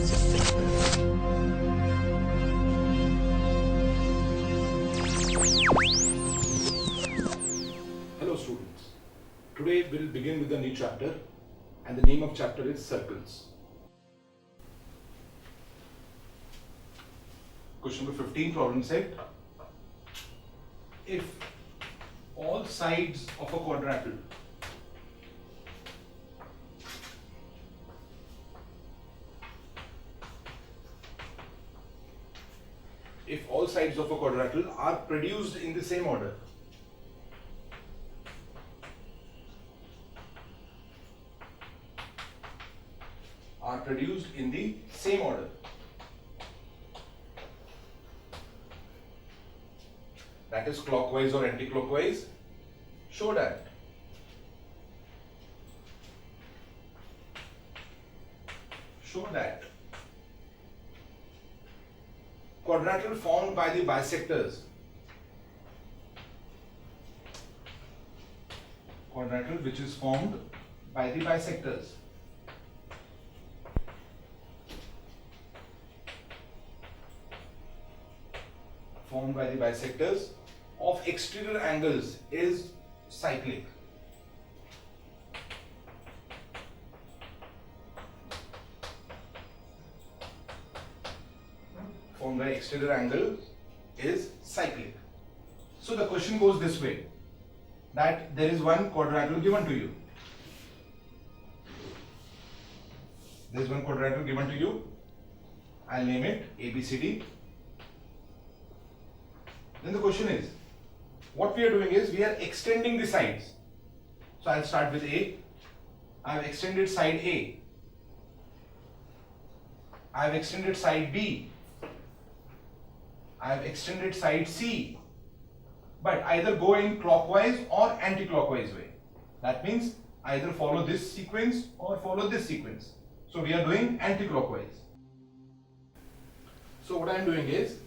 Hello students, today we'll begin with a new chapter and the name of chapter is circles. Question number 15 problem set. If all sides of a quadrilateral are produced in the same order, that is clockwise or anti-clockwise, show that quadrilateral formed by the bisectors of exterior angles is cyclic. Formed by exterior angle is cyclic. So the question goes this way, that there is one quadrilateral given to you. I'll name it ABCD. Then the question is, what we are doing is we are extending the sides. So I'll start with A. I have extended side A. I have extended side B. I have extended side C. But either go in clockwise or anti-clockwise way. That means either follow this sequence or follow this sequence. So we are doing anti-clockwise. So what I am doing is,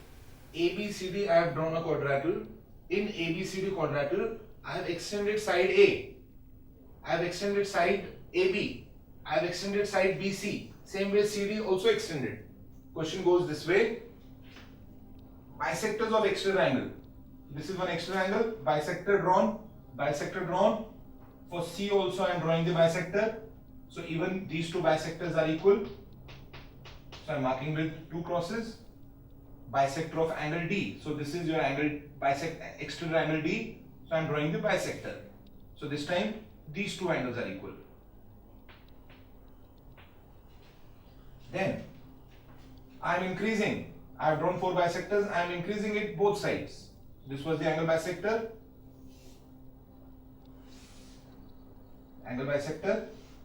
ABCD I have drawn a quadrilateral. In ABCD quadrilateral, I have extended side A. I have extended side AB. I have extended side BC. Same way CD also extended. Question goes this way. Bisectors of exterior angle. This is one exterior angle. Bisector drawn. For C also I am drawing the bisector. So even these two bisectors are equal. So I am marking with two crosses. Bisector of angle D. So this is your angle, exterior angle D. So I am drawing the bisector. So this time these two angles are equal. Then I am increasing. I have drawn four bisectors. I am increasing it both sides. This was the angle bisector.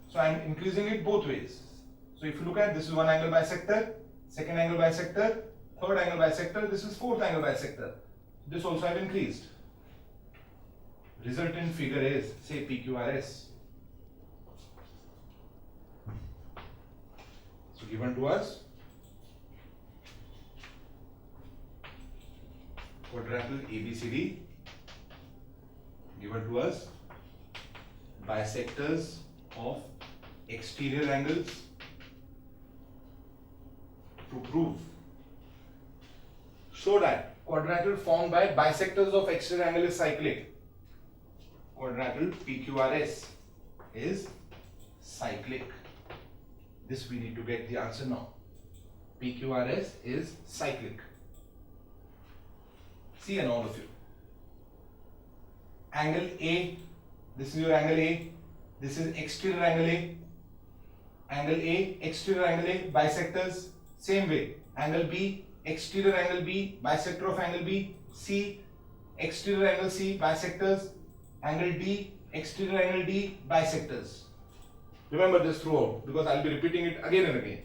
So I am increasing it both ways. So if you look at, this is one angle bisector, second angle bisector, third angle bisector, this is fourth angle bisector. This also I have increased. Resultant figure is, say, PQRS. So given to us, quadrilateral ABCD, given to us, bisectors of exterior angles. To prove, show that quadrilateral formed by bisectors of exterior angle is cyclic. Quadrilateral PQRS is cyclic. This we need to get the answer now. PQRS is cyclic. See, and all of you. Angle A, this is your angle A. This is exterior angle A. Angle A, exterior angle A, bisectors. Same way. Angle B, exterior angle B, bisector of angle B. C, exterior angle C, bisectors. Angle D, exterior angle D, bisectors. Remember this throughout because I will be repeating it again and again.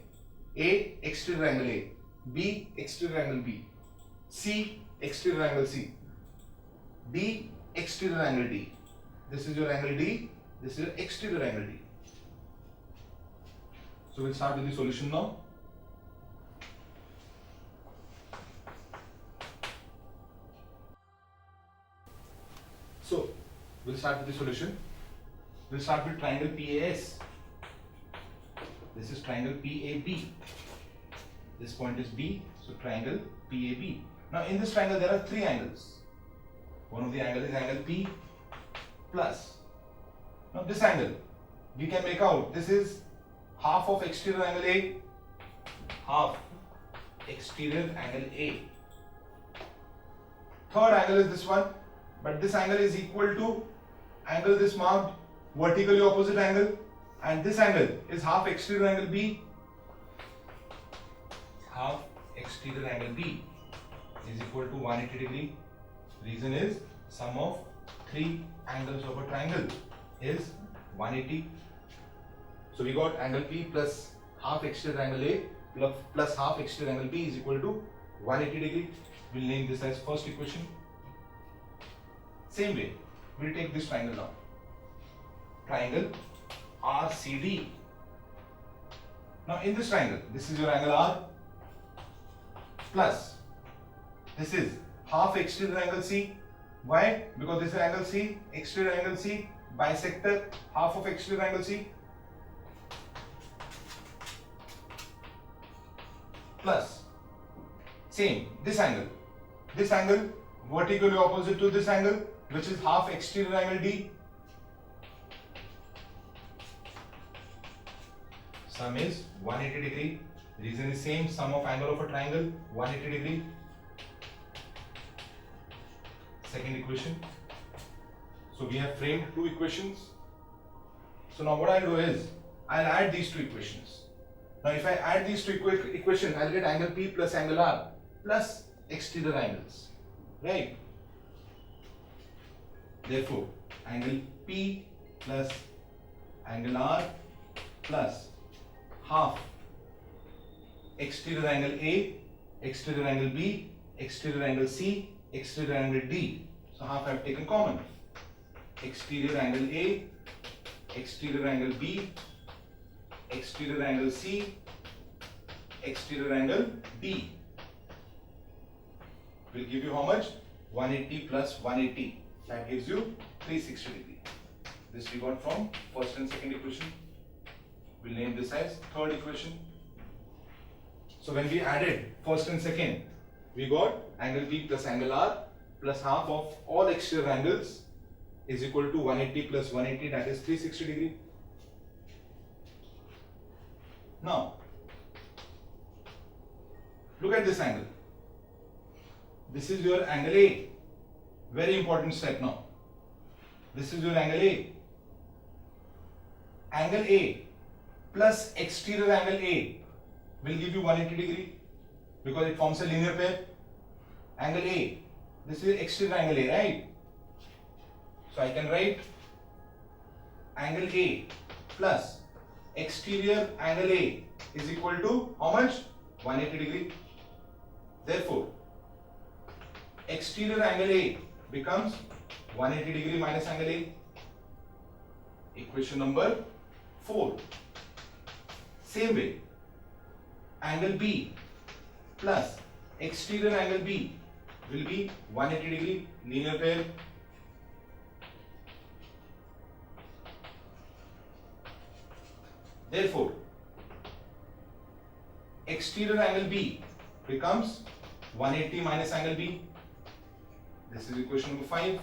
A, exterior angle A. B, exterior angle B. C, exterior angle C. D, exterior angle D. This is your angle D. This is your exterior angle D. So we'll start with the solution now. So we'll start with the solution. We'll start with triangle PAS. This is triangle PAB. This point is B, so triangle PAB. Now in this triangle there are three angles. One of the angle is angle P plus. Now this angle, we can make out this is half of exterior angle A, half exterior angle A. Third angle is this one, but this angle is equal to angle this marked vertically opposite angle, and this angle is half exterior angle B. Half exterior angle B is equal to 180 degree. Reason is sum of three angles of a triangle is 180. So we got angle P plus half exterior angle A plus half exterior angle B is equal to 180 degree. We'll name this as first equation. Same way, we'll take this triangle now. Triangle RCD. Now in this triangle, this is your angle R plus this is half exterior angle C. Why? Because this is angle C, exterior angle C, bisector half of exterior angle C, plus same this angle vertically opposite to this angle, which is half exterior angle D. Sum is 180 degree. Reason is same, sum of angle of a triangle 180 degree. Second equation. So we have framed two equations. So now what I'll do is I'll add these two equations. Now if I add these two equations, I'll get angle P plus angle R plus exterior angles, right? Therefore angle P plus angle R plus half exterior angle A, exterior angle B, exterior angle C, exterior angle D. So half I have taken common. Exterior angle A, exterior angle B, exterior angle C, exterior angle D will give you how much? 180 plus 180. That gives you 360 degree. This we got from first and second equation. We'll name this as third equation. So when we added first and second, we got angle P plus angle R plus half of all exterior angles is equal to 180 plus 180, that is 360 degree. Now, look at this angle. This is your angle A. Very important step now. This is your angle A. Angle A plus exterior angle A will give you 180 degree because it forms a linear pair. Angle A, this is exterior angle A, right? So I can write angle A plus exterior angle A is equal to how much? 180 degree. Therefore, exterior angle A becomes 180 degree minus angle A. Equation number 4. Same way, angle B plus exterior angle B will be 180 degree linear pair. Therefore, exterior angle B becomes 180 minus angle B. This is equation number 5.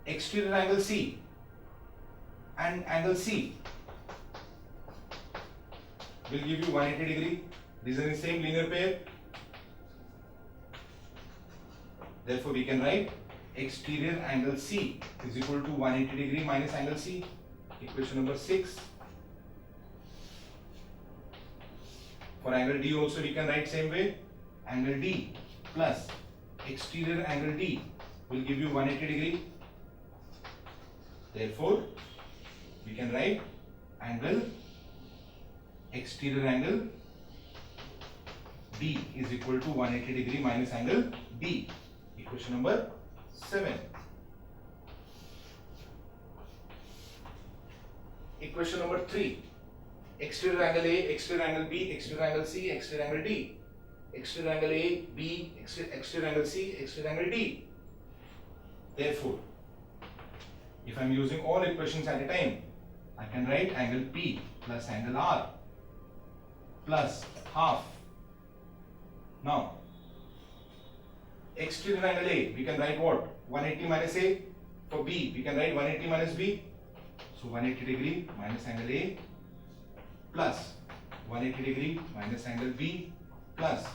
Exterior angle C and angle C will give you 180 degree. These are the same linear pair. Therefore, we can write exterior angle C is equal to 180 degree minus angle C. Equation number 6. For angle D also we can write same way. Angle D plus exterior angle D will give you 180 degree. Therefore, we can write angle exterior angle D is equal to 180 degree minus angle D. Equation number 7. Equation number 3. Exterior angle A, exterior angle B, exterior angle C, exterior angle D. Exterior angle A, B, exterior angle C, exterior angle D. Therefore, If I'm using all equations at a time, I can write angle P plus angle R plus half. Now, exterior angle A, we can write what? 180 minus A. For B, we can write 180 minus B. So 180 degree minus angle A plus 180 degree minus angle B plus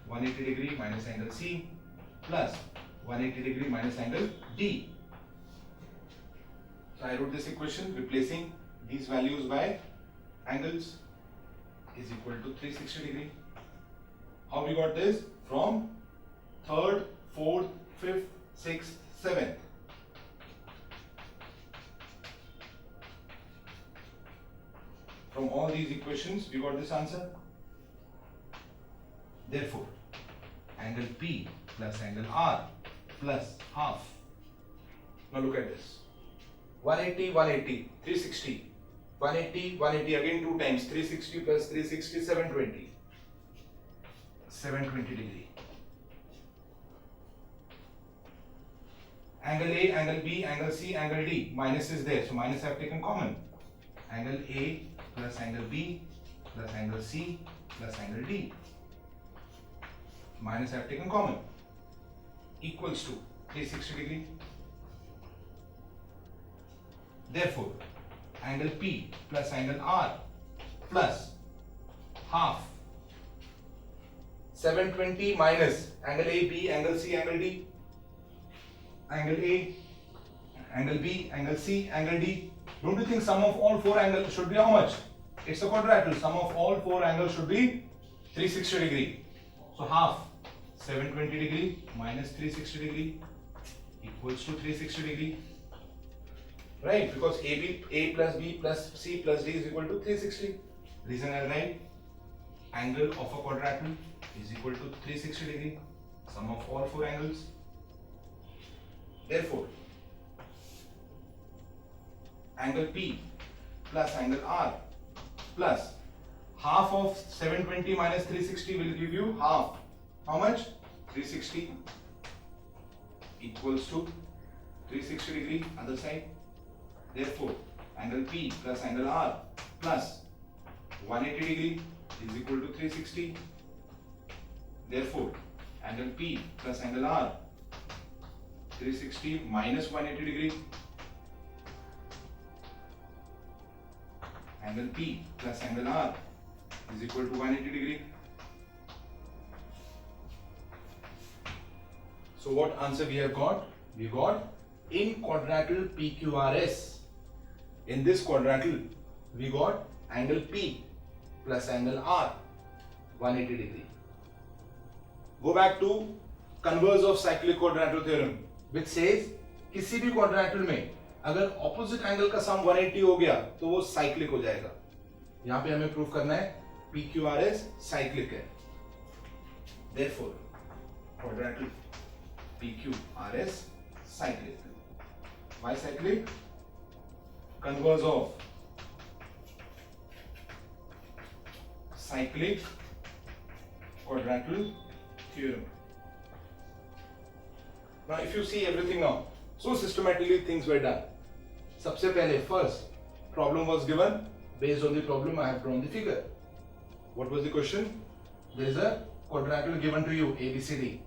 180 degree minus angle C plus 180 degree minus angle D. So I wrote this equation replacing these values by angles is equal to 360 degree. How we got this? From third, fourth, fifth, sixth, seventh. From all these equations, we got this answer. Therefore, angle P plus angle R plus half. Now look at this. 180, 180, 360. 180, 180 again 2 times. 360 plus 360, 720. 720 degree. Angle A, angle B, angle C, angle D. Minus is there, so minus I have taken common. Angle A plus angle B plus angle C plus angle D. Minus I have taken common. Equals to 360 degree. Therefore, angle P plus angle R plus half. 720 minus angle A, B, angle C, angle D. Angle A, angle B, angle C, angle D. Don't you think sum of all 4 angles should be how much? It's a quadrilateral. Sum of all 4 angles should be 360 degree. So half 720 degree minus 360 degree equals to 360 degree. Right? Because A plus B plus C plus D is equal to 360. Reason I write angle of a quadrilateral is equal to 360 degree. Sum of all 4 angles. Therefore, angle P plus angle R plus half of 720 minus 360 will give you half. How much? 360 equals to 360 degree other side. Therefore, angle P plus angle R plus 180 degree is equal to 360. Therefore, angle P plus angle R 360 minus 180 degree. Angle P plus angle R is equal to 180 degree. So what answer we have got? We got in quadrilateral PQRS. In this quadrilateral, we got angle P plus angle R 180 degree. Go back to converse of cyclic quadrilateral theorem, which says किसी भी quadrilateral में अगर opposite angle का sum 180 हो गया तो वो cyclic हो जाएगा. यहाँ पे हमें प्रूफ करना है PQRS cyclic है. Therefore, quadrilateral PQRS cyclic. Why cyclic? Converse of cyclic quadrilateral theorem. Now, if you see everything now, so systematically things were done. सबसे पहले first problem was given. Based on the problem, I have drawn the figure. What was the question? There is a quadrilateral given to you, ABCD.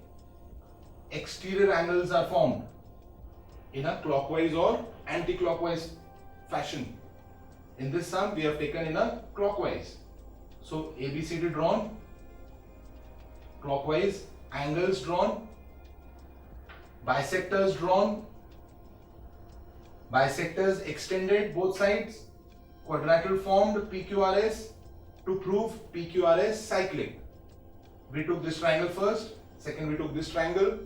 Exterior angles are formed in a clockwise or anti-clockwise fashion. In this sum, we have taken in a clockwise. So ABCD drawn, clockwise, angles drawn, bisectors drawn, bisectors extended both sides, quadrilateral formed PQRS. To prove PQRS cyclic, we took this triangle first, second we took this triangle,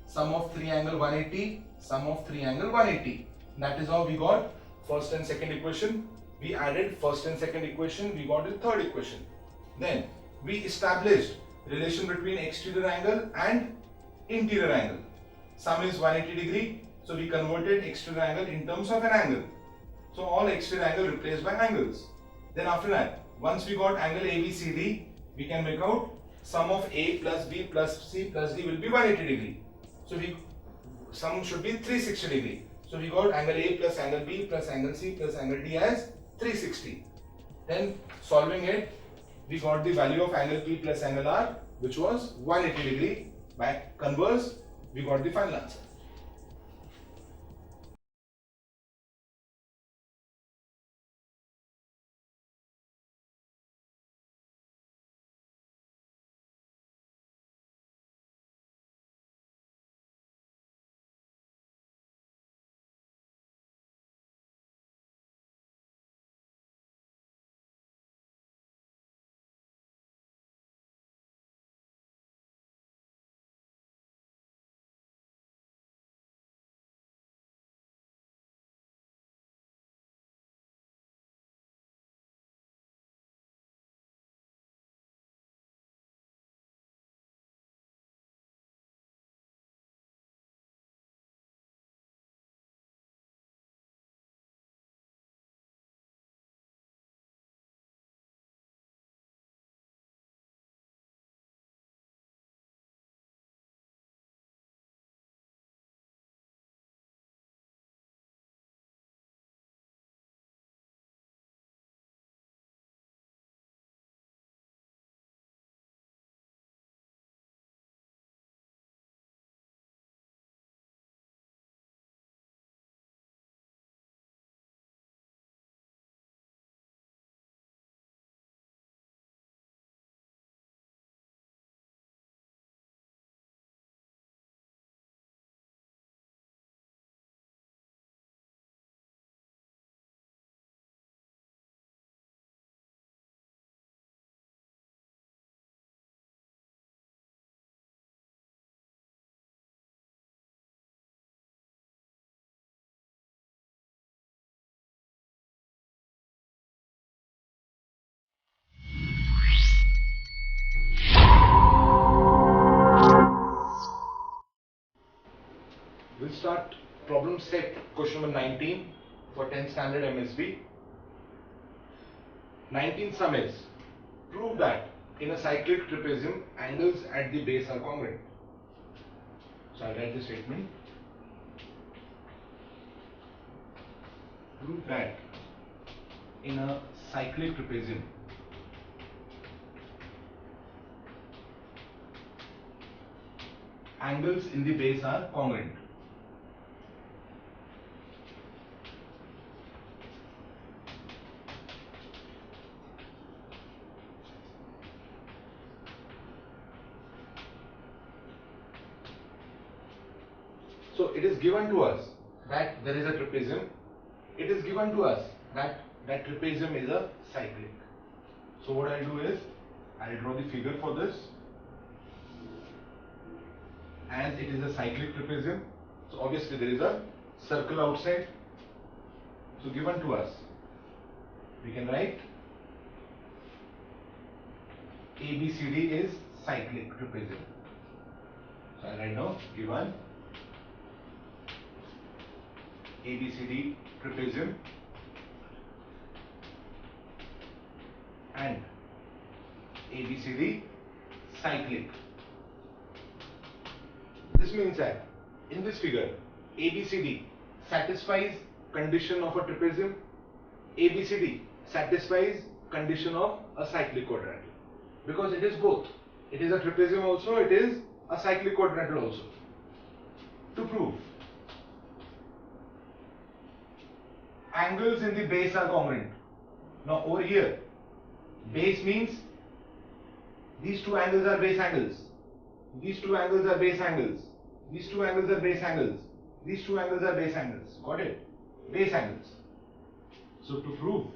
sum of 3 angle 180, sum of 3 angle 180. That is how we got first and second equation. We added first and second equation, we got the third equation. Then we established relation between exterior angle and interior angle. Sum is 180 degree, so we converted exterior angle in terms of an angle. So all exterior angle replaced by angles. Then after that, once we got angle ABCD, we can make out sum of A plus B plus C plus D will be 180 degree. So sum should be 360 degree. So we got angle A plus angle B plus angle C plus angle D as 360. Then solving it, we got the value of angle P plus angle R, which was 180 degree. By converse, we got the final answer. We'll start problem set question number 19 for 10th standard MSB. 19th sum is, prove that in a cyclic trapezium angles at the base are congruent. So I'll write the statement. Prove that in a cyclic trapezium angles in the base are congruent. So it is given to us that there is a trapezium. It is given to us that that trapezium is a cyclic. So what I'll do is I'll draw the figure for this. As it is a cyclic trapezium, so obviously there is a circle outside. So given to us, we can write ABCD is cyclic trapezium. So I write now given ABCD trapezium and ABCD cyclic. This means that in this figure ABCD satisfies condition of a trapezium, ABCD satisfies condition of a cyclic quadrilateral, because it is both. It is a trapezium also, it is a cyclic quadrilateral also. To prove angles in the base are congruent. Now over here, base means these two angles are base angles. These two angles are base angles. These two angles are base angles. These two angles are base angles. Got it? Base angles. So to prove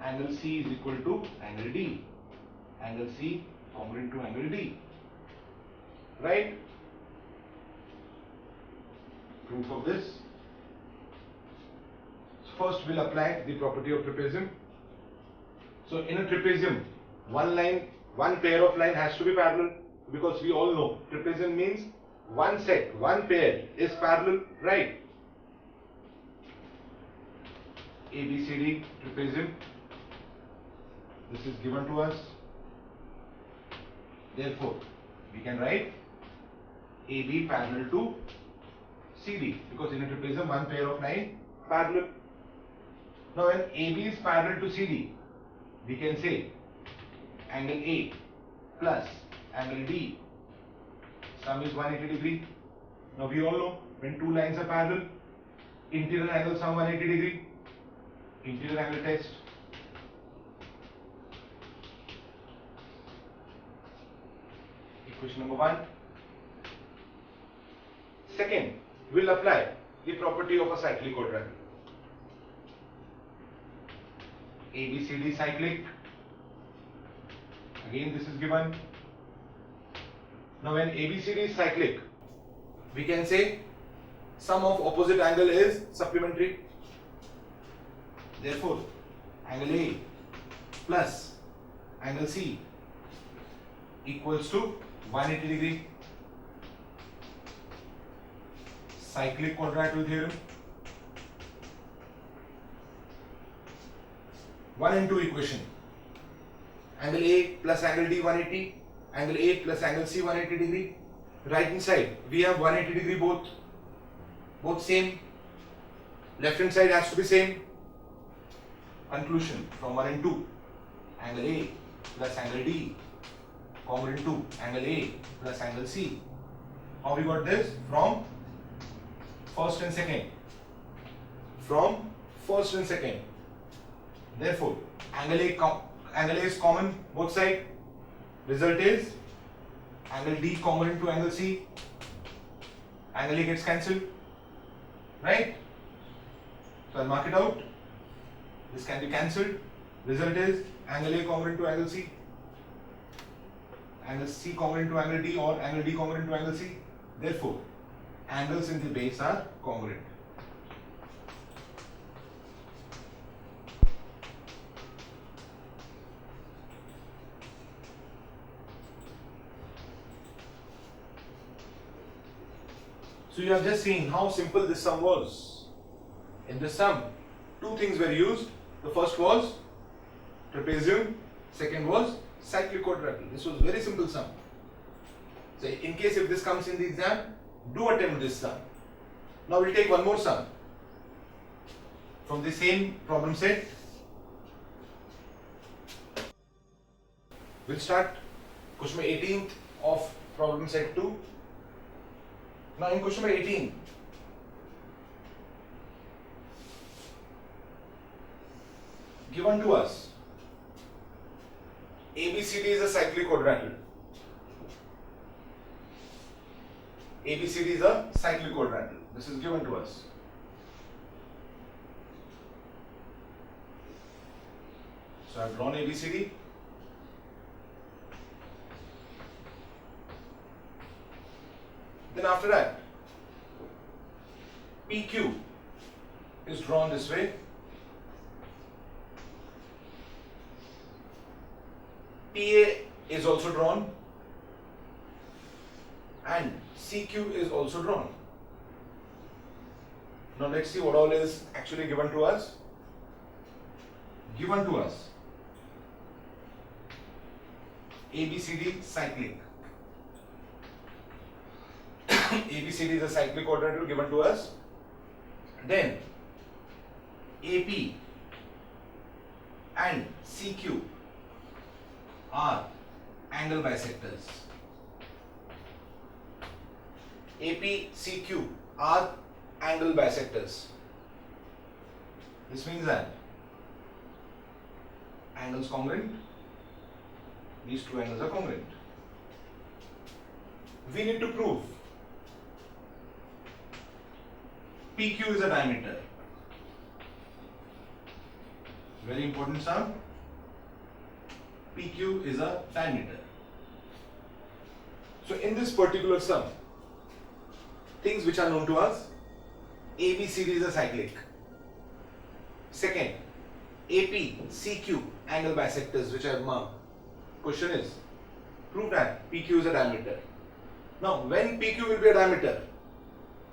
angle C is equal to angle D. Angle C congruent to angle D. Right? Proof of this. So first we'll apply the property of trapezium. So in a trapezium, one pair of line has to be parallel, because we all know trapezium means one set, one pair is parallel, right? ABCD trapezium, this is given to us. Therefore, we can write AB parallel to CD, because in a trapezium one pair of line parallel. Now when AB is parallel to CD, we can say angle A plus angle D, sum is 180 degree. Now we all know when two lines are parallel, interior angle sum 180 degree. Interior angle test. Equation number 1. Second, we'll apply the property of a cyclic quadrangle. ABCD cyclic. Again, this is given. Now, when ABCD is cyclic, we can say sum of opposite angle is supplementary. Therefore, angle A plus angle C equals to 180 degree. Cyclic quadrilateral theorem. 1 and 2 equation. Angle A plus angle D 180, angle A plus angle C 180 degree. Right hand side we have 180 degree both same. Left hand side has to be same. Conclusion from 1 and 2. Angle A plus angle D congruent to angle A plus angle C. How we got this? From first and second. From first and second. Therefore, angle A is common both sides. Result is angle D congruent to angle C. Angle A gets cancelled. Right? So I'll mark it out. This can be cancelled. Result is angle A congruent to angle C. Angle C congruent to angle D, or angle D congruent to angle C. Therefore, angles in the base are congruent. So you have just seen how simple this sum was. In this sum, two things were used. The first was trapezium, second was cyclic quadrilateral. This was very simple sum. So in case if this comes in the exam, do attempt this sum. Now we'll take one more sum from the same problem set. We'll start question number 18th of problem set 2. Now in question number 18, given to us, ABCD is a cyclic quadrilateral. ABCD is a cyclic quadrilateral. This is given to us. So I have drawn ABCD. Then after that, PQ is drawn this way. PA is also drawn. And CQ is also drawn. Now let's see what all is actually given to us. Given to us ABCD cyclic. ABCD is a cyclic quadrilateral given to us. Then AP and CQ are angle bisectors. AP, CQ are angle bisectors. This means that angles congruent. These two angles are congruent. We need to prove PQ is a diameter. Very important sum. PQ is a diameter. So in this particular sum, things which are known to us, ABCD is a cyclic. Second, AP, CQ, angle bisectors which I have marked. Question is, prove that PQ is a diameter. Now, when PQ will be a diameter?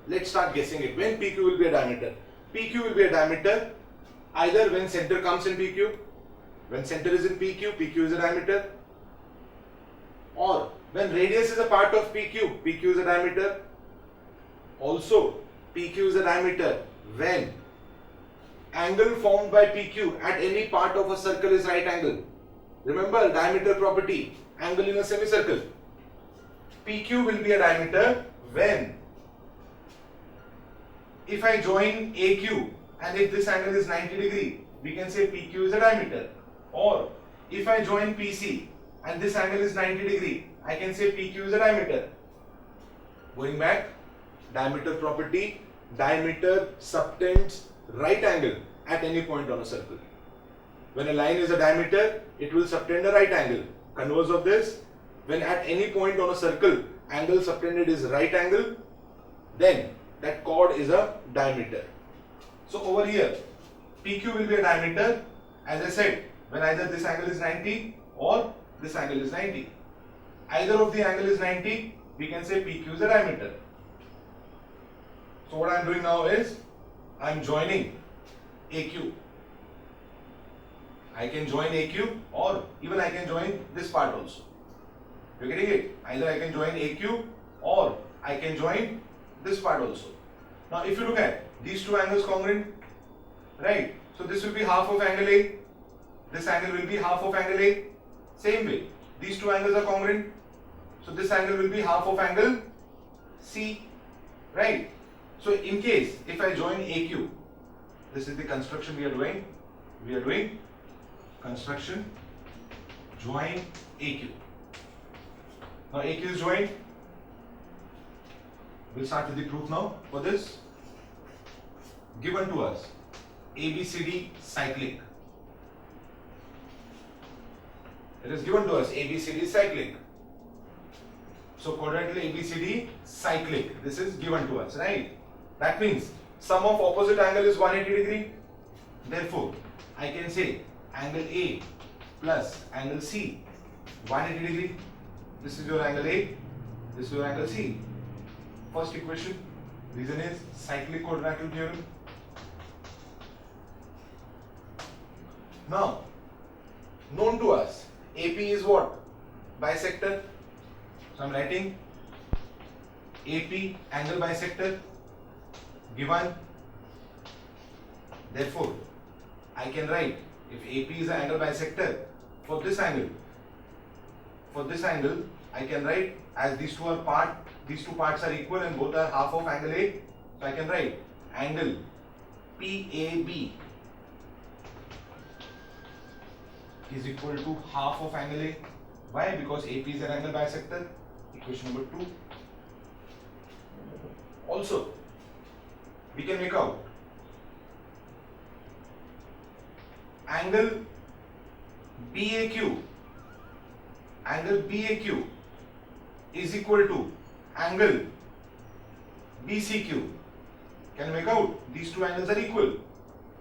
Let's start guessing it. When PQ will be a diameter? PQ will be a diameter either when center comes in PQ, when center is in PQ, PQ is a diameter, or when radius is a part of PQ, PQ is a diameter. Also, PQ is a diameter when angle formed by PQ at any part of a circle is right angle. Remember diameter property, angle in a semicircle. PQ will be a diameter when, if I join AQ and if this angle is 90 degree, we can say PQ is a diameter. Or if I join PC and this angle is 90 degree, I can say PQ is a diameter. Going back, diameter property, diameter subtends right angle at any point on a circle. When a line is a diameter, it will subtend a right angle. Converse of this, when at any point on a circle, angle subtended is right angle, then that chord is a diameter. So over here, PQ will be a diameter, as I said, when either this angle is 90 or this angle is 90. Either of the angle is 90, we can say PQ is a diameter. So what I am doing now is, I am joining AQ. I can join AQ or even I can join this part also. You are getting it? Either I can join AQ or I can join this part also. Now if you look at these two angles congruent, right? So this will be half of angle A. This angle will be half of angle A. Same way, these two angles are congruent. So this angle will be half of angle C, right? So in case if I join AQ, this is the construction we are doing. We are doing construction, join AQ. Now AQ is joined. We'll start with the proof now. For this, given to us ABCD cyclic. It is given to us ABCD cyclic. So quadrilateral ABCD cyclic. This is given to us, right? That means sum of opposite angle is 180 degree. Therefore, I can say angle A plus angle C 180 degree. This is your angle A. This is your angle C. First equation. Reason is cyclic quadrilateral theorem. Now, known to us, AP is what? Bisector. So I am writing AP angle bisector given. Therefore, I can write if AP is an angle bisector for this angle, I can write as these two parts are equal and both are half of angle A. So I can write angle PAB is equal to half of angle A. Why? Because AP is an angle bisector. Equation number 2. Also, we can make out angle BAQ is equal to angle BCQ. Can you make out? These two angles are equal.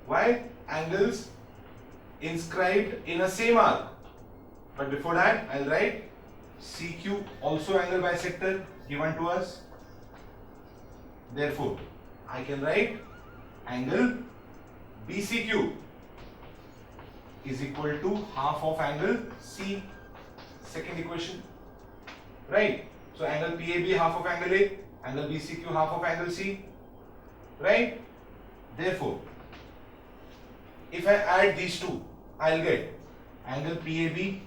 Why? Angles inscribed in a same arc. But before that, I'll write CQ also angle bisector given to us. Therefore, I can write angle BCQ is equal to half of angle C. Second equation, right? So angle PAB half of angle A, angle BCQ half of angle C, right? Therefore, if I add these two, I'll get angle PAB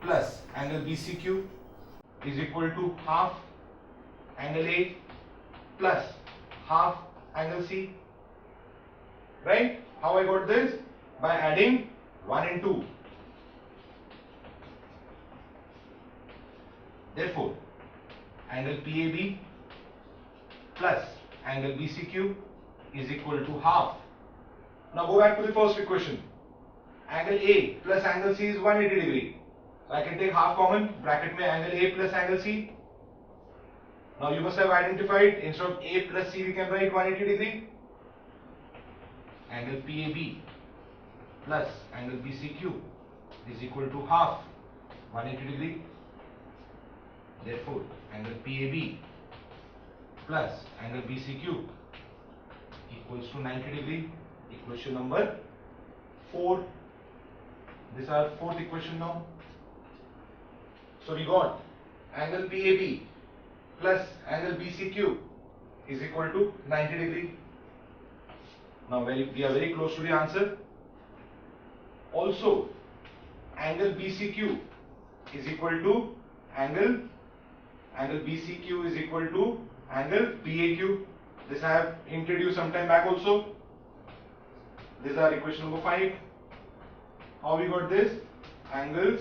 plus angle BCQ is equal to half angle A plus half angle C, right? How I got this? By adding 1 and 2. Therefore, angle PAB plus angle BCQ is equal to half. Now go back to the first equation. Angle A plus angle C is 180 degree. So I can take half common, bracket mein angle A plus angle C. Now you must have identified, instead of A plus C we can write 180 degree. Angle PAB plus angle BCQ is equal to half 180 degree. Therefore, angle PAB plus angle BCQ equals to 90 degree. Equation number 4. This is our fourth equation now. So we got angle PAB plus angle BCQ is equal to 90 degree. Now we are very close to the answer. Also, angle BCQ is equal to angle BCQ is equal to angle PAQ. This I have introduced some time back also. This is our equation number 5. How we got this? Angles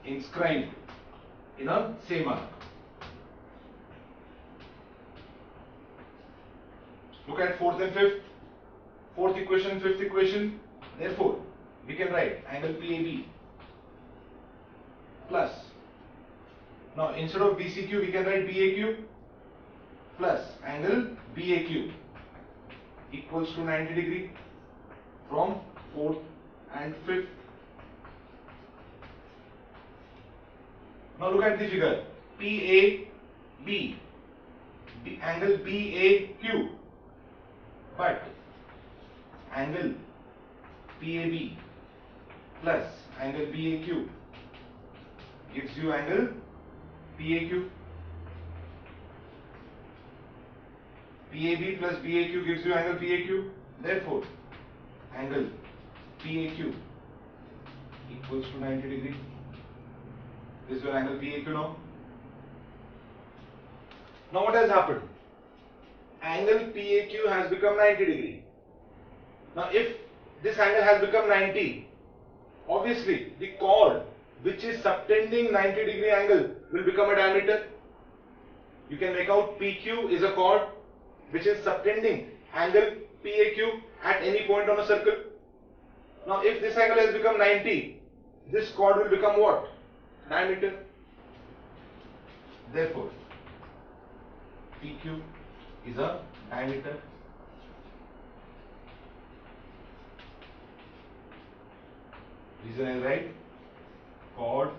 inscribed in a same arc. Look at fourth and fifth. Fourth equation, fifth equation. Therefore, we can write angle PAB plus. Now instead of BCQ, we can write BAQ plus angle BAQ equals to 90 degree from fourth and fifth. Now look at the figure. PAB, angle BAQ, but angle PAB plus angle BAQ gives you angle PAQ. PAB plus BAQ gives you angle PAQ. Therefore, angle PAQ equals to 90 degree. This is your angle PAQ now. Now what has happened? Angle PAQ has become 90 degree. Now if this angle has become 90, obviously the chord which is subtending 90 degree angle will become a diameter. You can make out PQ is a chord which is subtending angle PAQ at any point on a circle. Now if this angle has become 90, this chord will become what? Diameter. Therefore, PQ is a diameter. Reason is right. Chord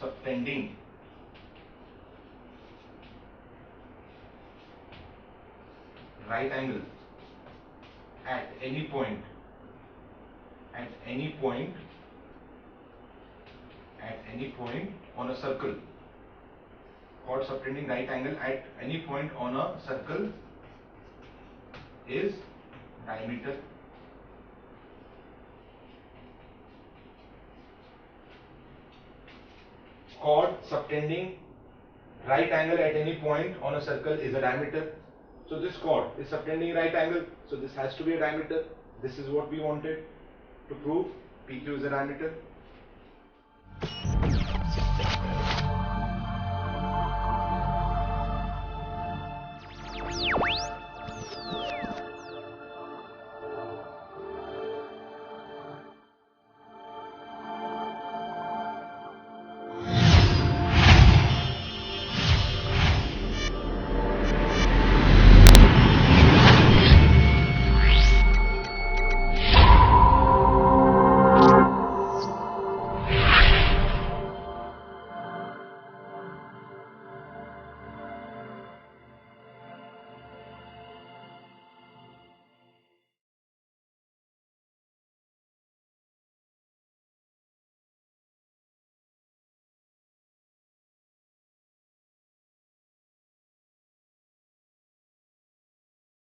subtending right angle at any point on a circle. Chord subtending right angle at any point on a circle is diameter. Chord subtending right angle at any point on a circle is a diameter. So this chord is subtending right angle, so this has to be a diameter. This is what we wanted to prove. PQ is a diameter.